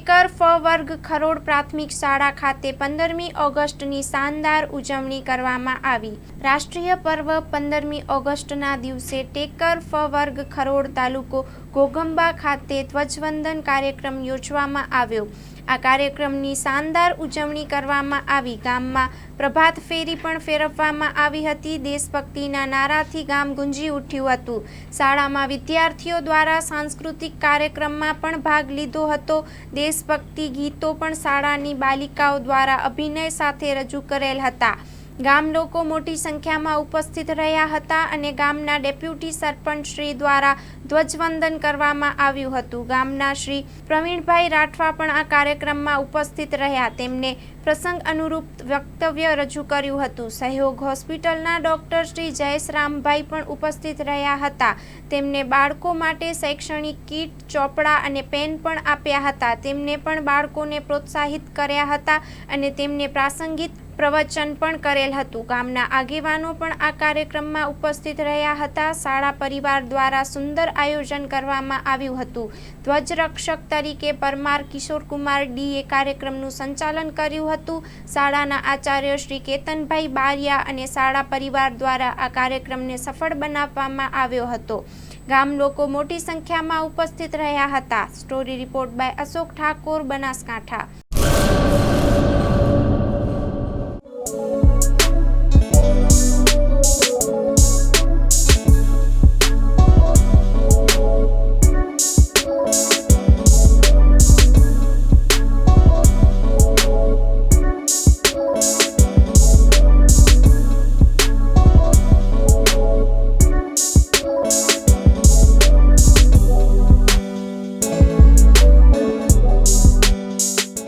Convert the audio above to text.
Taker ફ વર્ગ ખરોડ પ્રાથમિક શાળા ખાતે 15મી ઓગસ્ટની શાનદાર ઉજવણી કરવામાં આવી। રાષ્ટ્રીય પર્વ 15મી ઓગસ્ટના દિવસે ટેકર ફ વર્ગ ખરોડ તાલુકો ઘોઘંબા ખાતે ધ્વજવંદન કાર્યક્રમ યોજવામાં આવ્યો। આ કાર્યક્રમની શાનદાર ઉજવણી કરવામાં આવી। ગામમાં પ્રભાત ફેરી પણ ફેરવવામાં આવી હતી। દેશભક્તિના નારાથી ગામ ગુંજી ઉઠ્યું હતું। શાળામાં વિદ્યાર્થીઓ દ્વારા સાંસ્કૃતિક કાર્યક્રમમાં પણ ભાગ લીધો હતો। દેશભક્તિ ગીતો પણ શાળાની બાલિકાઓ દ્વારા અભિનય સાથે રજૂ કરેલ હતા। ગામ લોકો મોટી સંખ્યામાં ઉપસ્થિત રહ્યા હતા અને ગામના ડેપ્યુટી સરપંચ શ્રી દ્વારા ધ્વજવંદન કરવામાં આવ્યું હતું। ગામના શ્રી પ્રવીણભાઈ રાઠવા પણ આ કાર્યક્રમમાં ઉપસ્થિત રહ્યા। તેમને પ્રસંગ અનુરૂપ વક્તવ્ય રજૂ કર્યું હતું। સહયોગ હોસ્પિટલના ડોક્ટર શ્રી જયેશરામભાઈ પણ ઉપસ્થિત રહ્યા હતા। તેમને બાળકો માટે શૈક્ષણિક કીટ, ચોપડા અને પેન પણ આપ્યા હતા। તેમને પણ બાળકોને પ્રોત્સાહિત કર્યા હતા અને તેમને પ્રાસંગિક પ્રવચન પણ કરેલ હતું। ગામના આગેવાનો પણ આ કાર્યક્રમમાં ઉપસ્થિત રહ્યા હતા। શાળા પરિવાર દ્વારા સુંદર આયોજન કરવામાં આવ્યું હતું। ધ્વજરક્ષક તરીકે પરમાર કિશોરકુમાર ડીએ કાર્યક્રમનું સંચાલન કર્યું હતું। શાળાના આચાર્ય શ્રી કેતનભાઈ બારિયા અને શાળા પરિવાર દ્વારા આ કાર્યક્રમને સફળ બનાવવામાં આવ્યો હતો। ગામ લોકો મોટી સંખ્યામાં ઉપસ્થિત રહ્યા હતા। Story report by Ashok Thakor, Banaskantha.